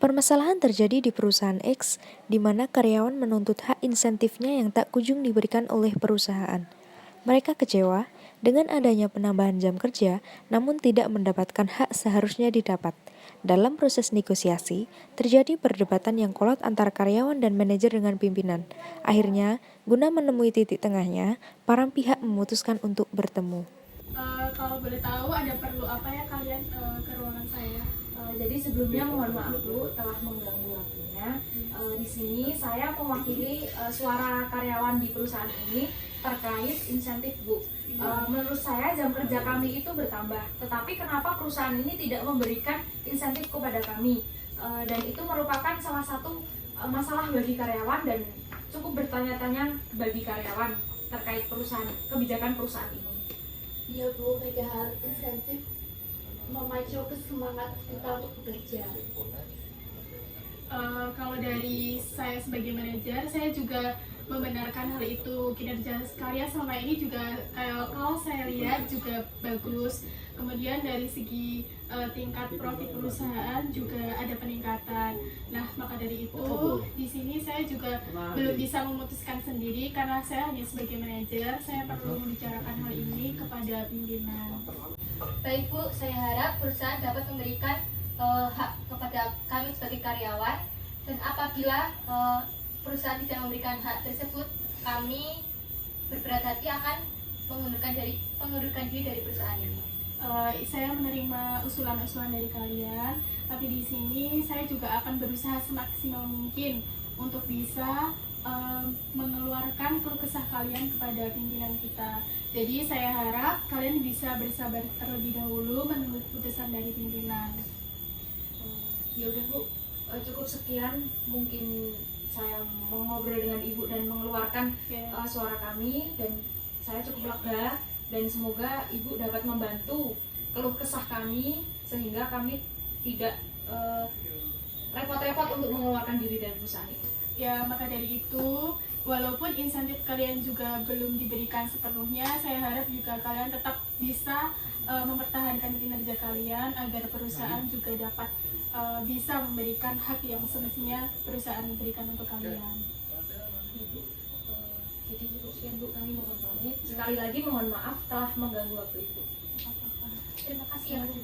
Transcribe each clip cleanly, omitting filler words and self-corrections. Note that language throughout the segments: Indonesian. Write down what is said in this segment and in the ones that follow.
Permasalahan terjadi di perusahaan X, di mana karyawan menuntut hak insentifnya yang tak kunjung diberikan oleh perusahaan. Mereka kecewa dengan adanya penambahan jam kerja, namun tidak mendapatkan hak seharusnya didapat. Dalam proses negosiasi, terjadi perdebatan yang kolot antara karyawan dan manajer dengan pimpinan. Akhirnya, guna menemui titik tengahnya, para pihak memutuskan untuk bertemu. Kalau boleh tahu ada perlu apa ya kalian ke ruangan saya? Jadi sebelumnya mohon maaf Bu telah mengganggu waktunya. Di sini saya mewakili suara karyawan di perusahaan ini terkait insentif Bu. Menurut saya jam kerja kami itu bertambah, tetapi kenapa perusahaan ini tidak memberikan insentif kepada kami? Dan itu merupakan salah satu masalah bagi karyawan dan cukup bertanya-tanya bagi karyawan terkait kebijakan perusahaan ini. Iya Bu, padahal insentif memacu kesemangat kita untuk bekerja. Kalau dari saya sebagai manajer, saya juga membenarkan hal itu. Kinerja karya selama ini juga kalau saya lihat juga bagus. Kemudian dari segi tingkat profit perusahaan juga ada peningkatan. Nah, maka dari itu di sini saya juga belum bisa memutuskan sendiri karena saya hanya sebagai manajer. Saya perlu membicarakan hal ini kepada pimpinan. Baik Bu, saya harap perusahaan dapat memberikan hak kepada kami sebagai karyawan, dan apabila perusahaan tidak memberikan hak tersebut, kami berberat hati akan mengundurkan diri dari perusahaan ini. Saya menerima usulan-usulan dari kalian, tapi di sini saya juga akan berusaha semaksimal mungkin untuk bisa mengeluarkan keluh kesah kalian kepada pimpinan kita. Jadi saya harap kalian bisa bersabar terlebih dahulu menunggu putusan dari pimpinan. Ya udah Bu, cukup sekian mungkin saya mengobrol dengan Ibu dan mengeluarkan suara kami, dan saya cukup lega dan semoga Ibu dapat membantu keluh kesah kami sehingga kami tidak repot-repot untuk mengeluarkan diri dari perusahaan itu. Ya, maka dari itu, walaupun insentif kalian juga belum diberikan sepenuhnya, saya harap juga kalian tetap bisa mempertahankan kinerja kalian agar perusahaan juga dapat bisa memberikan hak yang semestinya perusahaan berikan untuk kalian. Jadi cukup sekian Bu, kami mohon pamit. Sekali lagi mohon maaf telah mengganggu waktu Ibu. Terima kasih ya Bu.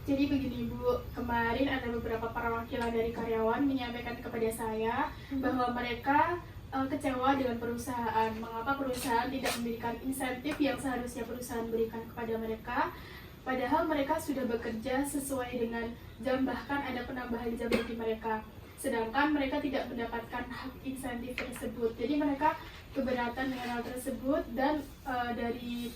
Jadi begini Bu, kemarin ada beberapa perwakilan dari karyawan menyampaikan kepada saya bahwa mereka kecewa dengan perusahaan. Mengapa perusahaan tidak memberikan insentif yang seharusnya perusahaan berikan kepada mereka, padahal mereka sudah bekerja sesuai dengan jam, bahkan ada penambahan jam bagi mereka, sedangkan mereka tidak mendapatkan hak insentif tersebut. Jadi mereka keberatan dengan hal tersebut, dan dari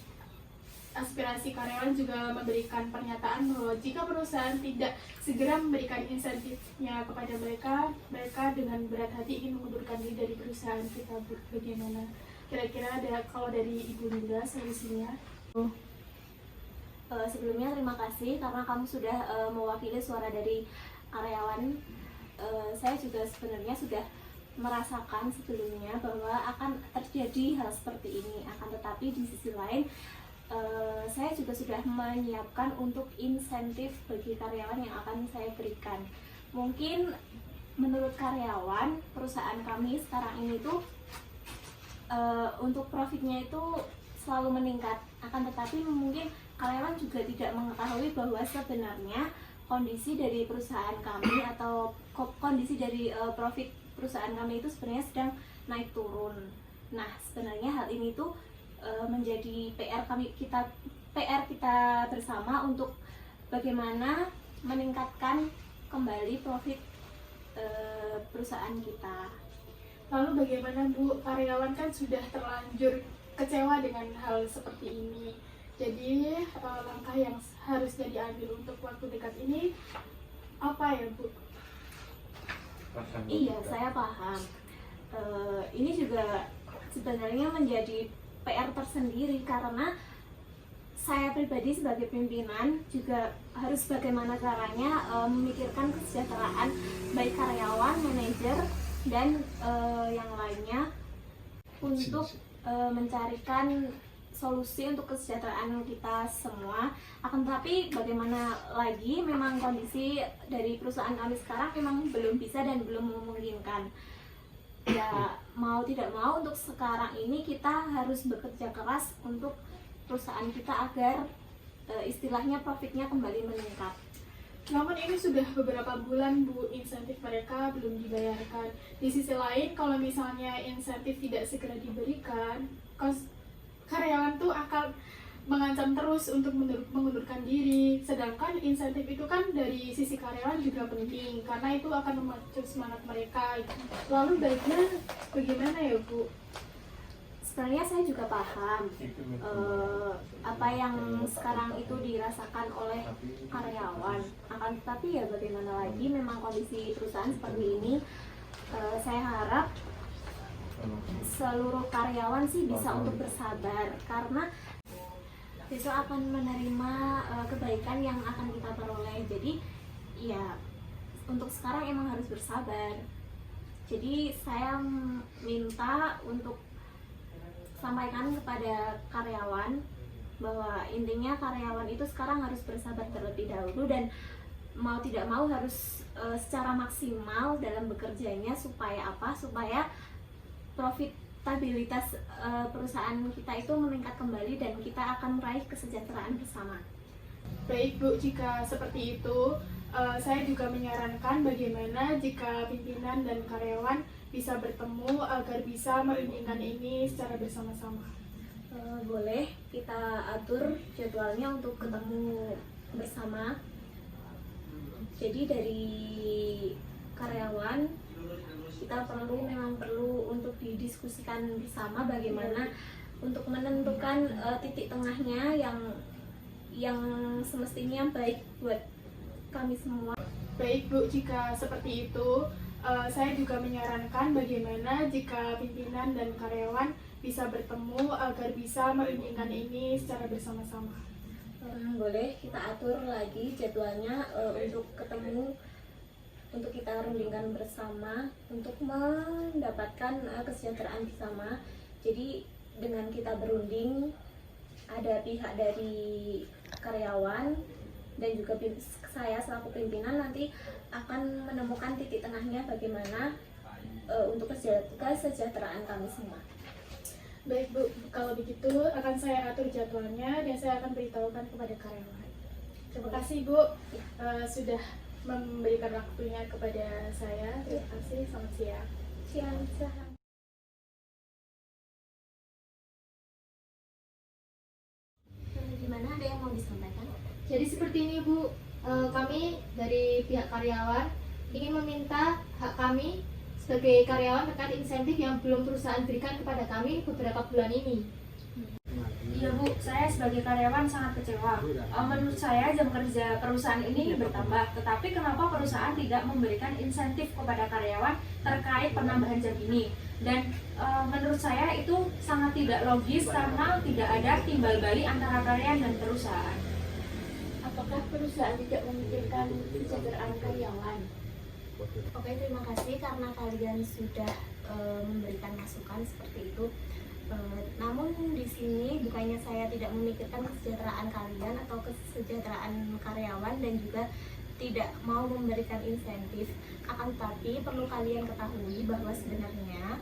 aspirasi karyawan juga memberikan pernyataan bahwa jika perusahaan tidak segera memberikan insentifnya kepada mereka, mereka dengan berat hati ingin mengundurkan diri dari perusahaan kita. Bagaimana? Kira-kira ada kalau dari Ibu Linda solusinya? Sebelumnya terima kasih karena kamu sudah mewakili suara dari karyawan. Saya juga sebenarnya sudah merasakan sebelumnya bahwa akan terjadi hal seperti ini. Akan tetapi di sisi lain, saya juga sudah menyiapkan untuk insentif bagi karyawan yang akan saya berikan. Mungkin menurut karyawan, perusahaan kami sekarang ini tuh untuk profitnya itu selalu meningkat. Akan tetapi mungkin karyawan juga tidak mengetahui bahwa sebenarnya kondisi dari perusahaan kami atau kondisi dari profit perusahaan kami itu sebenarnya sedang naik turun. Nah, sebenarnya hal ini tuh menjadi PR kita bersama untuk bagaimana meningkatkan kembali profit perusahaan kita. Lalu bagaimana Bu, karyawan kan sudah terlanjur kecewa dengan hal seperti ini. Jadi langkah yang harusnya diambil untuk waktu dekat ini apa ya Bu? Iya, saya paham. Ini juga sebenarnya menjadi PR tersendiri karena saya pribadi sebagai pimpinan juga harus bagaimana caranya memikirkan kesejahteraan baik karyawan, manajer, dan yang lainnya untuk mencarikan solusi untuk kesejahteraan kita semua. Akan tetapi bagaimana lagi, memang kondisi dari perusahaan kami sekarang memang belum bisa dan belum memungkinkan. Ya mau tidak mau untuk sekarang ini kita harus bekerja keras untuk perusahaan kita agar istilahnya profitnya kembali meningkat. Namun ini sudah beberapa bulan Bu, insentif mereka belum dibayarkan. Di sisi lain, kalau misalnya insentif tidak segera diberikan, karyawan tuh akan mengancam terus untuk mengundurkan diri. Sedangkan insentif itu kan dari sisi karyawan juga penting, karena itu akan memacu semangat mereka. Lalu baiknya bagaimana ya Bu? Sebenarnya saya juga paham apa yang sekarang itu dirasakan oleh karyawan. Akan tetapi ya bagaimana lagi, memang kondisi perusahaan seperti ini. Saya harap seluruh karyawan sih bisa untuk bersabar, karena besok akan menerima kebaikan yang akan kita peroleh. Jadi ya untuk sekarang emang harus bersabar. Jadi saya minta untuk sampaikan kepada karyawan bahwa intinya karyawan itu sekarang harus bersabar terlebih dahulu, dan mau tidak mau harus secara maksimal dalam bekerjanya. Supaya apa? Supaya profitabilitas perusahaan kita itu meningkat kembali dan kita akan meraih kesejahteraan bersama. Baik Bu, jika seperti itu, saya juga menyarankan bagaimana jika pimpinan dan karyawan bisa bertemu agar bisa merundingkan ini secara bersama-sama. Boleh kita atur jadwalnya untuk ketemu bersama. Jadi dari karyawan kita memang perlu untuk didiskusikan bersama bagaimana untuk menentukan titik tengahnya yang semestinya baik buat kami semua. Baik Bu, jika seperti itu, saya juga menyarankan bagaimana jika pimpinan dan karyawan bisa bertemu agar bisa merundingkan ini secara bersama-sama. Boleh kita atur lagi jadwalnya untuk ketemu, untuk kita rundingkan bersama untuk mendapatkan kesejahteraan bersama. Jadi dengan kita berunding, ada pihak dari karyawan dan juga saya selaku pimpinan nanti akan menemukan titik tengahnya bagaimana untuk kesejahteraan kami semua. Baik Bu, kalau begitu akan saya atur jadwalnya dan saya akan beritahukan kepada karyawan. Terima kasih Bu sudah memberikan waktunya kepada saya. Terima kasih, selamat siang. Siang. Gimana, ada yang mau disampaikan? Jadi seperti ini Bu, kami dari pihak karyawan ingin meminta hak kami sebagai karyawan terkait insentif yang belum perusahaan berikan kepada kami beberapa bulan ini. Iya Bu, saya sebagai karyawan sangat kecewa. Menurut saya jam kerja perusahaan ini bertambah, tetapi kenapa perusahaan tidak memberikan insentif kepada karyawan terkait penambahan jam ini? Dan menurut saya itu sangat tidak logis karena tidak ada timbal balik antara karyawan dan perusahaan. Apakah perusahaan tidak memikirkan kesejahteraan karyawan? Oke, terima kasih karena kalian sudah memberikan masukan seperti itu. Namun di sini bukannya saya tidak memikirkan kesejahteraan kalian atau kesejahteraan karyawan dan juga tidak mau memberikan insentif. Akan tetapi perlu kalian ketahui bahwa sebenarnya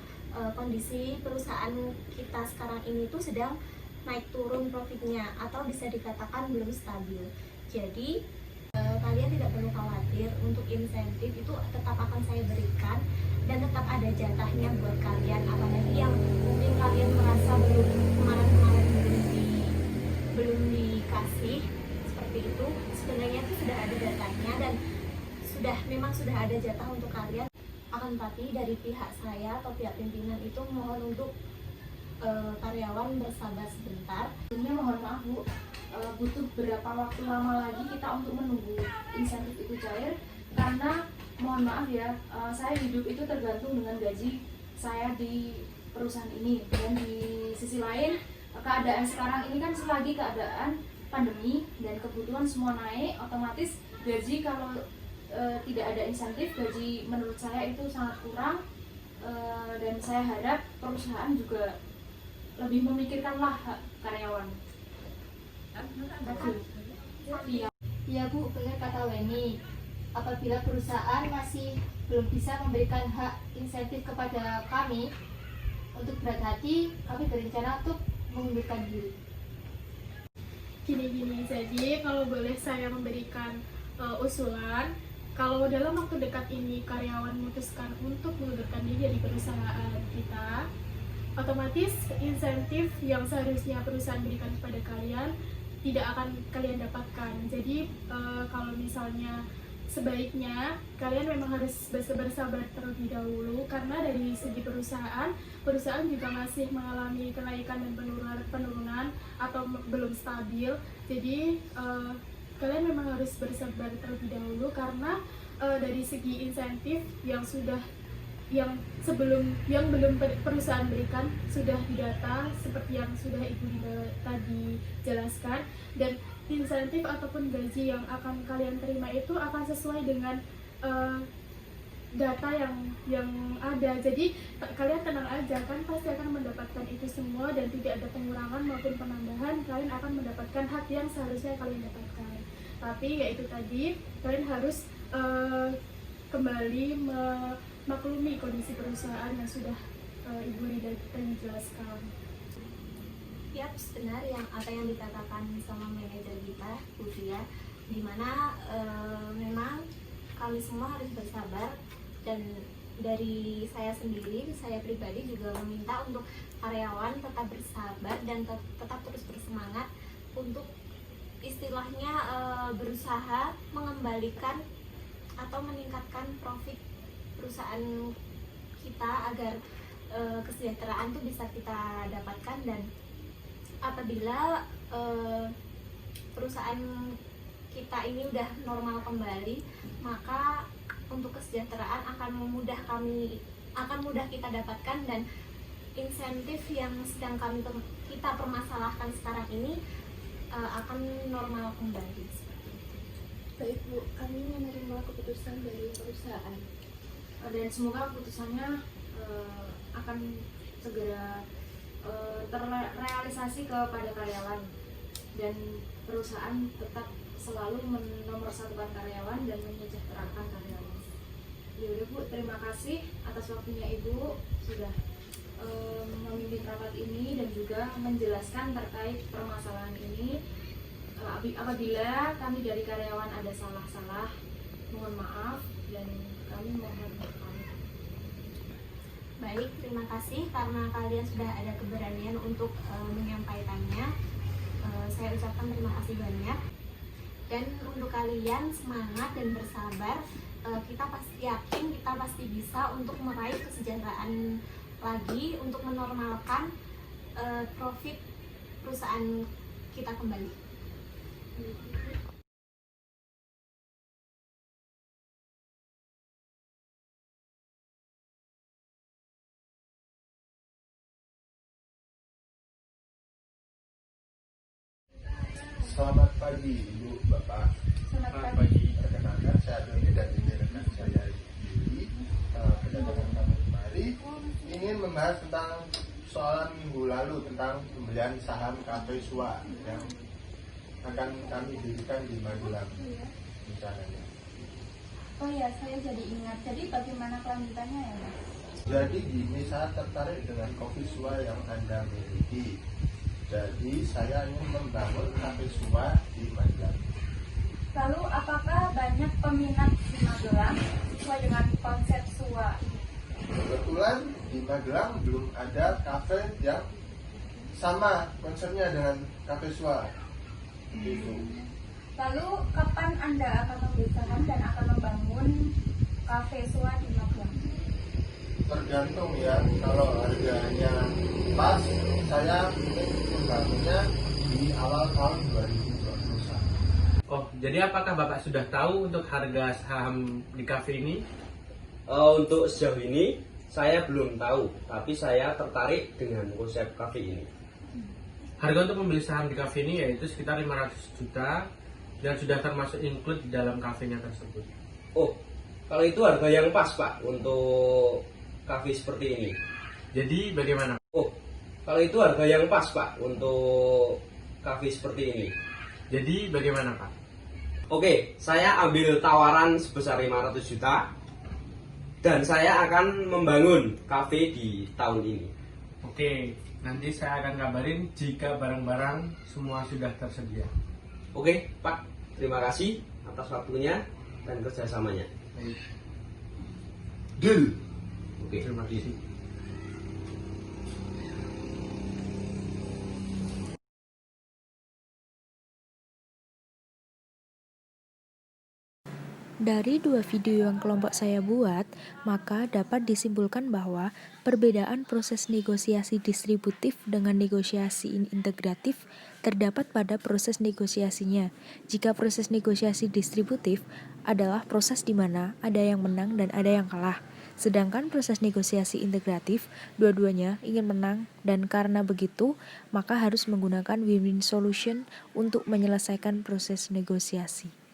kondisi perusahaan kita sekarang ini tuh sedang naik turun profitnya atau bisa dikatakan belum stabil. Jadi kalian tidak perlu khawatir, untuk insentif itu tetap akan saya berikan dan tetap ada jatahnya buat kalian. Apalagi yang mungkin kalian merasa kemarin belum dikasih seperti itu, sebenarnya itu sudah ada jatahnya dan memang sudah ada jatah untuk kalian. Akan tapi dari pihak saya atau pihak pimpinan itu mohon untuk karyawan bersabar sebentar. Sebelumnya mohon maaf Bu, butuh berapa waktu lama lagi kita untuk menunggu insentif itu cair, karena mohon maaf ya, saya hidup itu tergantung dengan gaji saya di perusahaan ini. Dan di sisi lain, keadaan sekarang ini kan selagi keadaan pandemi dan kebutuhan semua naik, otomatis gaji kalau tidak ada insentif, gaji menurut saya itu sangat kurang. Dan saya harap perusahaan juga lebih memikirkanlah hak karyawan. Ya Bu, benar kata Weni. Apabila perusahaan masih belum bisa memberikan hak insentif kepada kami untuk berat hati, kami berencana untuk mengundurkan diri. Gini-gini, jadi kalau boleh saya memberikan usulan, kalau dalam waktu dekat ini karyawan memutuskan untuk mengundurkan diri dari perusahaan kita, otomatis insentif yang seharusnya perusahaan berikan kepada kalian tidak akan kalian dapatkan. Jadi kalau misalnya sebaiknya kalian memang harus bersabar terlebih dahulu, karena dari segi perusahaan juga masih mengalami kenaikan dan penurunan atau belum stabil. Jadi kalian memang harus bersabar terlebih dahulu, karena dari segi insentif yang belum perusahaan berikan sudah didata seperti yang sudah Ibu Dinda tadi jelaskan, dan insentif ataupun gaji yang akan kalian terima itu akan sesuai dengan data yang ada. Jadi kalian tenang aja, kan pasti akan mendapatkan itu semua dan tidak ada pengurangan maupun penambahan. Kalian akan mendapatkan hak yang seharusnya kalian dapatkan. Tapi yaitu tadi, kalian harus kembali memaklumi kondisi perusahaan yang sudah Ibu Lida tadi jelaskan. Yap, benar apa yang dikatakan sama manajer kita, Bu Tia, dimana memang kami semua harus bersabar, dan dari saya sendiri, saya pribadi juga meminta untuk karyawan tetap bersabar dan tetap terus bersemangat untuk istilahnya berusaha mengembalikan atau meningkatkan profit perusahaan kita agar kesejahteraan itu bisa kita dapatkan. Dan apabila perusahaan kita ini udah normal kembali, maka untuk kesejahteraan akan mudah kita dapatkan, dan insentif yang sedang kita permasalahkan sekarang ini akan normal kembali. Baik Bu, kami menerima keputusan dari perusahaan. Dan semoga keputusannya akan segera terrealisasi kepada karyawan, dan perusahaan tetap selalu menomorsatukan karyawan dan menyejahterakan karyawan. Ya udah Bu, terima kasih atas waktunya Ibu sudah memimpin rapat ini dan juga menjelaskan terkait permasalahan ini. Apabila kami dari karyawan ada salah-salah, mohon maaf dan kami mohon pamit. Baik, terima kasih karena kalian sudah ada keberanian untuk menyampaikannya. Saya ucapkan terima kasih banyak. Dan untuk kalian semangat dan bersabar, kita pasti yakin kita pasti bisa untuk meraih kesejahteraan lagi, untuk menormalkan profit perusahaan kita kembali. Selamat pagi Ibu, Bapak. Selamat pagi. Perkenalkan, saya Doni dan ini rekan saya Yudi. Kedatangan kami kemari ingin membahas tentang soalan minggu lalu tentang pembelian saham Cafe Sua yang akan kami dirikan di Magelang rencananya. Oh ya, saya jadi ingat. Jadi bagaimana kelanjutannya ya, Mas? Jadi gini, saya tertarik dengan Coffee Sua yang Anda miliki. Jadi saya ingin membangun Cafe Sua di Magelang. Lalu apakah banyak peminat di Magelang sesuai dengan konsep Sua? Kebetulan di Magelang belum ada kafe yang sama konsepnya dengan Cafe Sua. Gitu. Lalu kapan Anda akan membeli saham dan akan membangun kafe Sua di Magelang? Tergantung ya, kalau harganya pas, saya ingin membangunnya di awal tahun 2021. Oh, jadi apakah Bapak sudah tahu untuk harga saham di kafe ini? Untuk sejauh ini saya belum tahu, tapi saya tertarik dengan konsep kafe ini. Harga untuk membeli saham di kafe ini yaitu sekitar 500 juta dan sudah termasuk include di dalam kafenya tersebut. Oh, kalau itu harga yang pas Pak untuk kafe seperti ini. Jadi bagaimana? Oh, Kalau itu harga yang pas Pak untuk kafe seperti ini. Jadi bagaimana Pak? Oke, saya ambil tawaran sebesar 500 juta dan saya akan membangun kafe di tahun ini. Oke, nanti saya akan kabarin jika barang-barang semua sudah tersedia. Oke, Pak, terima kasih atas waktunya dan kerjasamanya. Baik, Deal. Oke, terima kasih. Dari dua video yang kelompok saya buat, maka dapat disimpulkan bahwa perbedaan proses negosiasi distributif dengan negosiasi integratif terdapat pada proses negosiasinya. Jika proses negosiasi distributif adalah proses di mana ada yang menang dan ada yang kalah. Sedangkan proses negosiasi integratif, dua-duanya ingin menang dan karena begitu, maka harus menggunakan win-win solution untuk menyelesaikan proses negosiasi.